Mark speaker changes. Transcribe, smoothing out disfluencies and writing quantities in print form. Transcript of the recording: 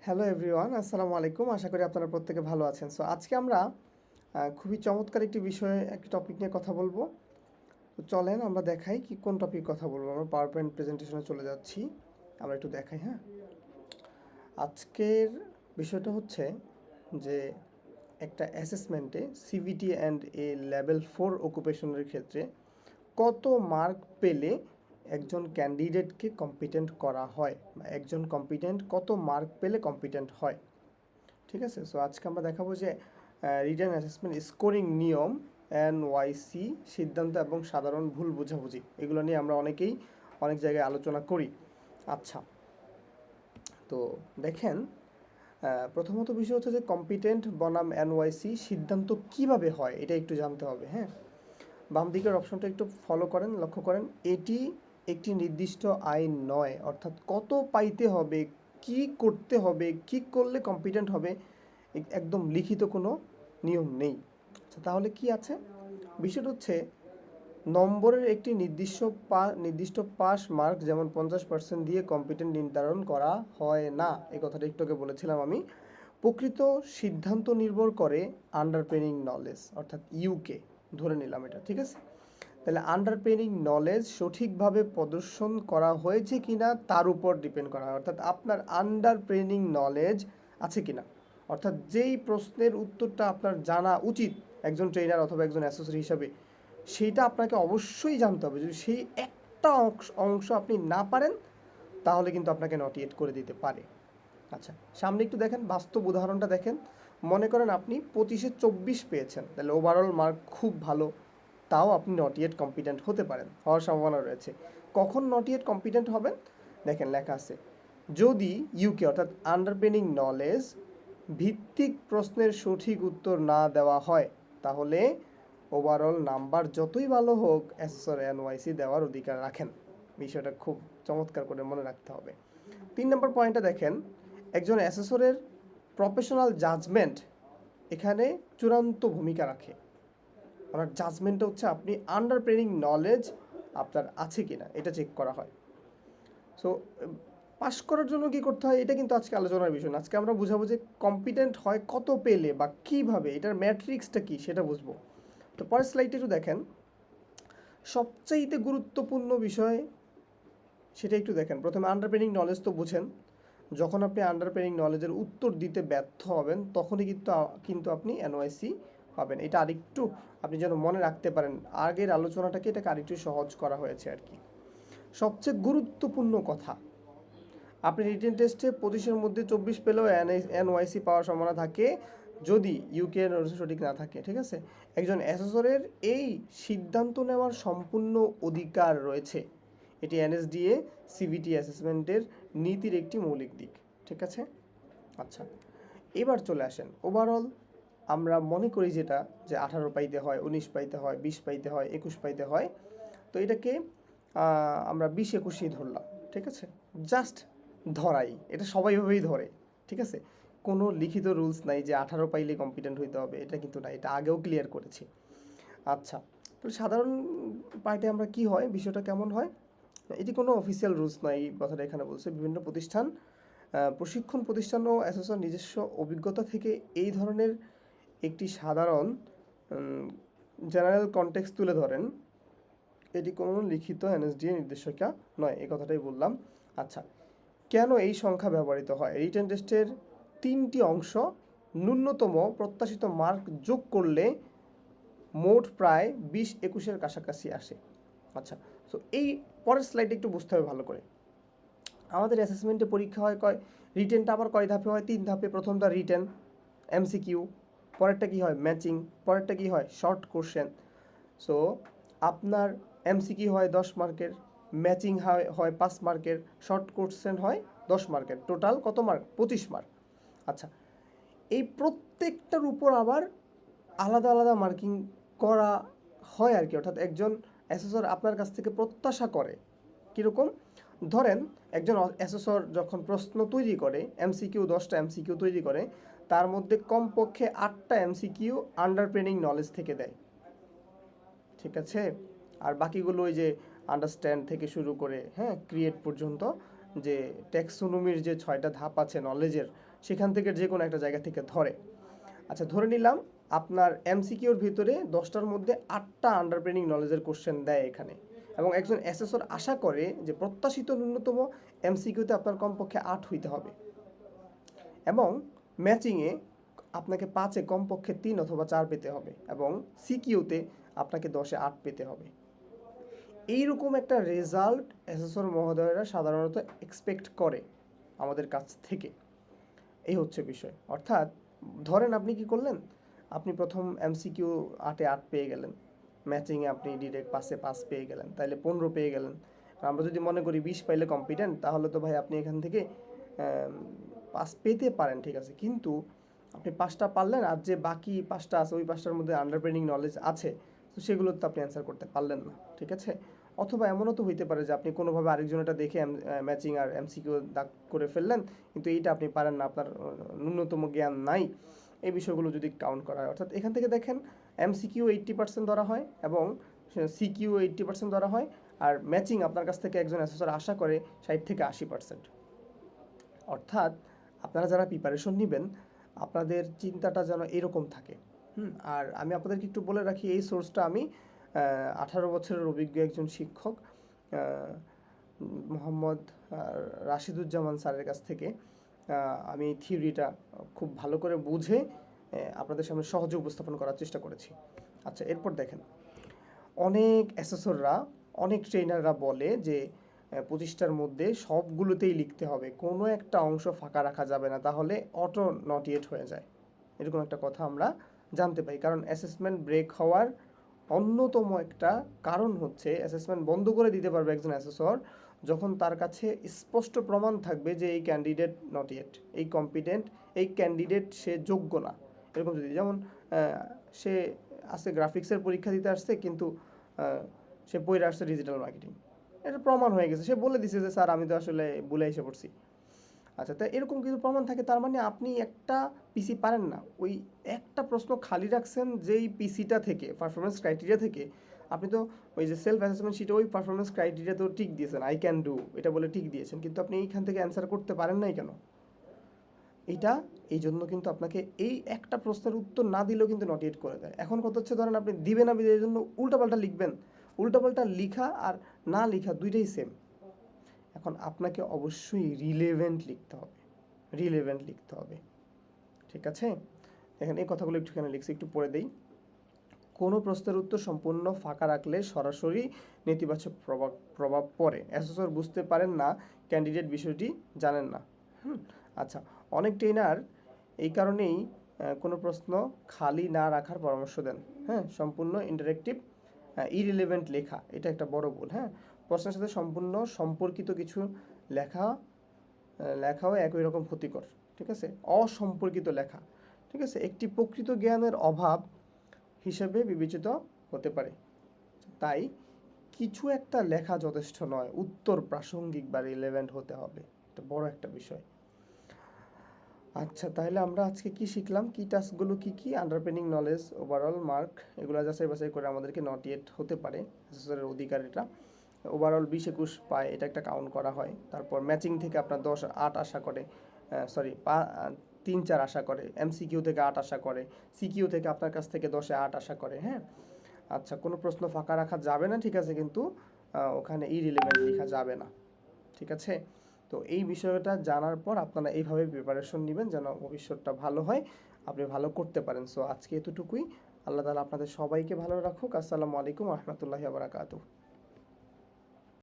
Speaker 1: Hello everyone, আসসালামু আলাইকুম। আশা করি আপনারা প্রত্যেকে ভালো আছেন। সো আজকে আমরা খুবই চমৎকার একটি বিষয়ে একটি টপিক নিয়ে কথা বলবো। তো চলেন আমরা দেখাই কি কোন টপিক কথা বলবো। আমরা পাওয়ার পয়েন্ট প্রেজেন্টেশনে চলে যাচ্ছি। আমরা একটু দেখাই, হ্যাঁ। আজকের বিষয়টা হচ্ছে যে একটা অ্যাসেসমেন্টে সিভিটি অ্যান্ড এ লেভেল 4 অকুপেশনের ক্ষেত্রে কত মার্ক পেলে একজন ক্যান্ডিডেটকে কম্পিটেন্ট করা হয়, বা একজন কম্পিটেন্ট কত মার্ক পেলে কম্পিটেন্ট হয়। ঠিক আছে, সো আজকে আমরা দেখাবো যে রিটেন অ্যাসেসমেন্ট স্কোরিং নিয়ম, এনওয়াইসি, সিদ্ধান্ত এবং সাধারণ ভুল বোঝাবুঝি, এগুলো নিয়ে আমরা অনেকেই অনেক জায়গায় আলোচনা করি। আচ্ছা, তো দেখেন, প্রথমত বিষয় হচ্ছে যে কম্পিটেন্ট বনাম এনওয়াইসি সিদ্ধান্ত কিভাবে হয় এটা একটু জানতে হবে, হ্যাঁ। বাম দিকের অপশনটা একটু ফলো করেন, লক্ষ্য করেন, এটি একটি নির্দিষ্ট আইন নয়, অর্থাৎ কত পাইতে হবে, কি করতে হবে, কি করলে কম্পিটেন্ট হবে, একদম লিখিত কোনো নিয়ম নেই। আচ্ছা, তাহলে কি আছে? বিষয়টা হচ্ছে নম্বরের একটি নির্দিষ্ট পাস মার্ক, যেমন 50% দিয়ে কম্পিটেন্ট নির্ধারণ করা হয় না। এই কথাটা একটু আগে বলেছিলাম আমি। প্রকৃত সিদ্ধান্ত নির্ভর করে আন্ডারপেনিং নলেজ, অর্থাৎ ইউকে ধরে নিলাম এটা, ঠিক আছে। তাহলে আন্ডারপেনিং নলেজ সঠিকভাবে প্রদর্শন করা হয়েছে কিনা তার উপর ডিপেন্ড করা হয়, অর্থাৎ আপনার আন্ডারপেনিং নলেজ আছে কিনা, অর্থাৎ যেই প্রশ্নের উত্তরটা আপনার জানা উচিত একজন ট্রেনার অথবা একজন অ্যাসোসিয়েট হিসাবে, সেইটা আপনাকে অবশ্যই জানতে হবে। যদি সেই একটা অংশ আপনি না পারেন, তাহলে কিন্তু আপনাকে নট ইয়েট করে দিতে পারে। আচ্ছা, সামনে একটু দেখেন, বাস্তব উদাহরণটা দেখেন। মনে করেন আপনি 25-এ 24 পেয়েছেন, তাহলে ওভারঅল মার্ক খুব ভালো, তাও আপনি নট ইয়েট কম্পিটেন্ট হতে পারেন, হওয়ার সম্ভাবনা রয়েছে। কখন নট ইয়েট কম্পিটেন্ট হবেন? দেখেন লেখা আছে, যদি ইউকে অর্থাৎ আন্ডারপেনিং নলেজ ভিত্তিক প্রশ্নের সঠিক উত্তর না দেওয়া হয়, তাহলে ওভারঅল নাম্বার যতই ভালো হোক, এসএসআর এনওয়াইসি দেওয়ার অধিকার রাখেন। বিষয়টা খুব চমৎকার করে মনে রাখতে হবে। 3 নম্বর পয়েন্টটা দেখেন, একজন অ্যাসেসরের প্রফেশনাল জাজমেন্ট এখানে চূড়ান্ত ভূমিকা রাখে। ওনার জাজমেন্টটা হচ্ছে আপনি আন্ডারপ্রেনিং নলেজ আপনার আছে কিনা এটা চেক করা হয়। সো পাস করার জন্য কি করতে হয় এটা কিন্তু আজকে আলোচনার বিষয় না। আজকে আমরা বুঝাবো যে কম্পিটেন্ট হয় কত পেলে বা কিভাবে, এটার ম্যাট্রিক্সটা কি সেটা বুঝবো। তো পরের স্লাইডে একটু দেখেন, সবচাইতে গুরুত্বপূর্ণ বিষয় সেটা একটু দেখেন। প্রথমে আন্ডারপ্রেনিং নলেজ তো বুঝেন, যখন আপনি আন্ডারপ্রেনিং নলেজের উত্তর দিতে ব্যর্থ হবেন, তখনই কিন্তু আপনি এনওআইসি পাবেন। এটা আরেকটু আপনি যেন মনে রাখতে পারেন, আগের আলোচনাটাকে এটাকে আরেকটু সহজ করা হয়েছে আর কি। সবচেয়ে গুরুত্বপূর্ণ কথা, আপনি রিটেন টেস্টে 25-এর মধ্যে 24 পেলেও এনওআইসি পাওয়ার সম্ভাবনা থাকে যদি ইউকে সঠিক না থাকে, ঠিক আছে। একজন অ্যাসেসরের এই সিদ্ধান্ত নেওয়ার সম্পূর্ণ অধিকার রয়েছে। এটি এনএসডিএ সিভিটি অ্যাসেসমেন্টের নীতির একটি মৌলিক দিক, ঠিক আছে। আচ্ছা, এবার চলে আসেন ওভারঅল। আমরা মনে করি যেটা, যে 18 পাইতে হয়, 19 পাইতে হয়, 20 পাইতে হয়, 21 পাইতে হয়। তো এটাকে আমরা 20-21ই ধরলাম, ঠিক আছে। জাস্ট ধরাই, এটা সবাইভাবেই ধরে, ঠিক আছে। কোনো লিখিত রুলস নাই যে 18 পাইলে কম্পিটেন্ট হইতে হবে, এটা কিন্তু না, এটা আগেও ক্লিয়ার করেছি। আচ্ছা, তো সাধারণ পার্টে আমরা কি হয়, বিষয়টা কেমন হয়, এটি কোনো অফিসিয়াল রুলস নয়, এই কথাটা এখানে বলছে। বিভিন্ন প্রতিষ্ঠান, প্রশিক্ষণ প্রতিষ্ঠান ও অ্যাসোসিয়েশন নিজস্ব অভিজ্ঞতা থেকে এই ধরনের একটি সাধারণ জেনারেল কনটেক্সট তুলে ধরেন। এটি কোনো লিখিত এনএসডিএ নির্দেশিকা নয়, এই কথাটাই বললাম। আচ্ছা, কেন এই সংখ্যা ব্যবহৃত হয়? রিটেন টেস্টের 3টি অংশ, ন্যূনতম প্রত্যাশিত মার্ক যোগ করলে মোট প্রায় 20-21-এর কাছাকাছি আসে। আচ্ছা, সো এই পরের স্লাইডে একটু বুঝতে হবে ভালো করে। আমাদের অ্যাসেসমেন্টে পরীক্ষা হয় কয়, রিটেনটা আবার কয় ধাপে হয়? 3 ধাপে। প্রথমটা রিটেন এমসিকিউ, পরেরটা কি হয় ম্যাচিং, পরেরটা কি হয় শর্ট কোশ্চেন। সো আপনার এমসিকিউ হয় 10 মার্কের, ম্যাচিং হয় 5 মার্কের, শর্ট কোশ্চেন হয় 10 মার্কের, টোটাল কত মার্ক? 25 মার্ক। আচ্ছা, এই প্রত্যেকটার উপর আবার আলাদা আলাদা মার্কিং করা হয় আর কি, অর্থাৎ একজন অ্যাসেসর আপনার কাছ থেকে প্রত্যাশা করে কীরকম। ধরেন একজন অ্যাসেসর যখন প্রশ্ন তৈরি করে, এমসিকিউ 10টা এমসিকিউ তৈরি করে, তার মধ্যে কমপক্ষে 8টা এমসিকিউ আন্ডারপ্রেনিং নলেজ থেকে দেয়, ঠিক আছে। আর বাকিগুলো ওই যে আন্ডারস্ট্যান্ড থেকে শুরু করে, হ্যাঁ, ক্রিয়েট পর্যন্ত যে ট্যাক্সোনমির যে 6টা ধাপ আছে নলেজের, সেখান থেকে যে কোনো একটা জায়গা থেকে ধরে। আচ্ছা, ধরে নিলাম আপনার এমসিকিউর ভিতরে 10টার মধ্যে 8টা আন্ডারপ্রেনিং নলেজের কোশ্চেন দেয় এখানে, এবং একজন অ্যাসেসর আশা করে যে প্রত্যাশিত ন্যূনতম এমসিকিউতে আপনার কমপক্ষে 8 হইতে হবে, এবং ম্যাচিংয়ে আপনাকে 5-এ কমপক্ষে 3 অথবা 4 পেতে হবে, এবং সিকিউতে আপনাকে 10-এ 8 পেতে হবে। এইরকম একটা রেজাল্ট অ্যাসেসর মহোদয়রা সাধারণত এক্সপেক্ট করে আমাদের কাছ থেকে। এই হচ্ছে বিষয়। অর্থাৎ ধরেন আপনি কি করলেন, আপনি প্রথম এমসিকিউ 8-এ 8 পেয়ে গেলেন, ম্যাচিংয়ে আপনি ডিরেক্ট 5-এ 5 পেয়ে গেলেন, তাইলে 15 পেয়ে গেলেন। আর আমরা যদি মনে করি 20 পাইলে কম্পিটেন্ট, তাহলে তো ভাই আপনি এখান থেকে 5 পেতে পারেন, ঠিক আছে, কিন্তু আপনি 5টা পারলেন, আর যে বাকি 5টা আছে ওই 5টার মধ্যে আন্ডারপ্রেনিং নলেজ আছে, তো সেগুলো তো আপনি অ্যান্সার করতে পারলেন না, ঠিক আছে। অথবা এমনও তো হইতে পারে যে আপনি কোনোভাবে আরেকজনেরটা দেখে ম্যাচিং আর এমসিকিউ দাগ করে ফেললেন, কিন্তু এইটা আপনি পারেন না, আপনার ন্যূনতম জ্ঞান নাই। এই বিষয়গুলো যদি কাউন্ট করা হয়, অর্থাৎ এখান থেকে দেখেন এমসিকিউ 80% ধরা হয় এবং সিকিউ 80% ধরা হয়, আর ম্যাচিং আপনার কাছ থেকে একজন অ্যাসেসর আশা করে 60 থেকে 80%। অর্থাৎ আপনারা যারা প্রিপারেশন নেবেন, আপনাদের চিন্তাটা যেন এরকম থাকে। আর আমি আপনাদেরকে একটু বলে রাখি, এই সোর্সটা আমি 18 বছরের অভিজ্ঞ একজন শিক্ষক মোহাম্মদ রাশিদুজ্জামান স্যারের কাছ থেকে আমি এই থিওরিটা খুব ভালো করে বুঝে আপনাদের সামনে সহজে উপস্থাপন করার চেষ্টা করেছি। আচ্ছা, এরপর দেখেন, অনেক অ্যাসেসররা, অনেক ট্রেনাররা বলে যে 25টার মধ্যে সবগুলোতেই লিখতে হবে, কোনো একটা অংশ ফাঁকা রাখা যাবে না, তাহলে অটো নট ইয়েট হয়ে যায়। এরকম একটা কথা আমরা জানতে পাই, কারণ অ্যাসেসমেন্ট ব্রেক হওয়ার অন্যতম একটা কারণ হচ্ছে অ্যাসেসমেন্ট বন্ধ করে দিতে পারবে একজন অ্যাসেসর যখন তার কাছে স্পষ্ট প্রমাণ থাকবে যে এই ক্যান্ডিডেট নট ইয়েট, এই কম্পিটেন্ট, এই ক্যান্ডিডেট সে যোগ্য না। এরকম যদি, যেমন সে আজকে গ্রাফিক্সের পরীক্ষা দিতে আসছে, কিন্তু সে পড়ে আসছে ডিজিটাল মার্কেটিং, এটা প্রমাণ হয়ে গেছে, সে বলে দিছে যে স্যার আমি তো আসলে ভুলে এসে পড়ছি। আচ্ছা, তাই এরকম কিছু প্রমাণ থাকে, তার মানে আপনি একটা পিসি পারেন না, ওই একটা প্রশ্ন খালি রাখছেন যেই পিসিটা থেকে, পারফরমেন্স ক্রাইটেরিয়া থেকে। আপনি তো ওই যে সেলফ অ্যাসেসমেন্ট শিটে ওই পারফরমেন্স ক্রাইটেরিয়া তো টিক দিয়েছেন, আই ক্যান ডু এটা বলে টিক দিয়েছেন, কিন্তু আপনি এইখান থেকে অ্যান্সার করতে পারেন নাই কেন? এইটা এই জন্য কিন্তু আপনাকে এই একটা প্রশ্নের উত্তর না দিলেও কিন্তু নট ইয়েট করে দেয়। এখন কথা হচ্ছে, ধরেন আপনি দিবেন না, এই জন্য উল্টাপাল্টা লিখবেন, উল্টাপাল্টা লিখা আর না লিখা দুইটাই সেম। এখন আপনাকে অবশ্যই রিলেভেন্ট লিখতে হবে, রিলেভেন্ট লিখতে হবে, ঠিক আছে। এখানে এই কথাগুলো একটুখানি লিখছি, একটু পড়ে দেই। কোনো প্রশ্নের উত্তর সম্পূর্ণ ফাঁকা রাখলে সরাসরি নেতিবাচক প্রভাব পড়ে। অ্যাসেসর বুঝতে পারেন না ক্যান্ডিডেট বিষয়টি জানেন না। আচ্ছা, অনেক ট্রেনার এই কারণেই কোনো প্রশ্ন খালি না রাখার পরামর্শ দেন। হ্যাঁ, সম্পূর্ণ ইন্টারেক্টিভ ইরিলেভেন্ট লেখা, এটা একটা বড় ভুল। হ্যাঁ, প্রশ্নের সাথে সম্পূর্ণ সম্পর্কিত কিছু লেখাও একই রকম ক্ষতিকর, ঠিক আছে। অসম্পর্কিত লেখা, ঠিক আছে, একটি প্রকৃত জ্ঞানের অভাব হিসেবে বিবেচিত হতে পারে। তাই কিছু একটা লেখা যথেষ্ট নয়, উত্তর প্রাসঙ্গিক বা রিলেভেন্ট হতে হবে, এটা বড় একটা বিষয়। আচ্ছা, তাহলে আমরা আজকে কি শিখলাম, কি টাস্কগুলো কি কি, আন্ডারপেনিং নলেজ, ওভারঅল মার্ক, এগুলো যাচাই বাছাই করে আমাদেরকে নট ইয়েট হতে পারে, অ্যাসেসরের অধিকার এটা। ওভারঅল 20-21 পায়, এটা একটা কাউন্ট করা হয়। তারপর ম্যাচিং থেকে আপনার 10-8 আশা করে, 3-4 আশা করে, এমসিকিউ থেকে 8 আশা করে, সিকিউ থেকে আপনার কাছ থেকে 10-এ 8 আশা করে। হ্যাঁ, আচ্ছা, কোনো প্রশ্ন ফাঁকা রাখা যাবে না, ঠিক আছে, কিন্তু ওখানে ইরিলেভেন্ট লেখা যাবে না, ঠিক আছে। তো এই বিষয়টা জানার পর আপনারা এইভাবে প্রিপারেশন নেবেন যেন ভবিষ্যৎটা ভালো হয়, আপনি ভালো করতে পারেন। সো আজকে এতটুকুই। আল্লাহ তাআলা আপনাদের সবাইকে ভালো রাখুক। আসসালামু আলাইকুম ওয়া রাহমাতুল্লাহি ওয়া বারাকাতুহু।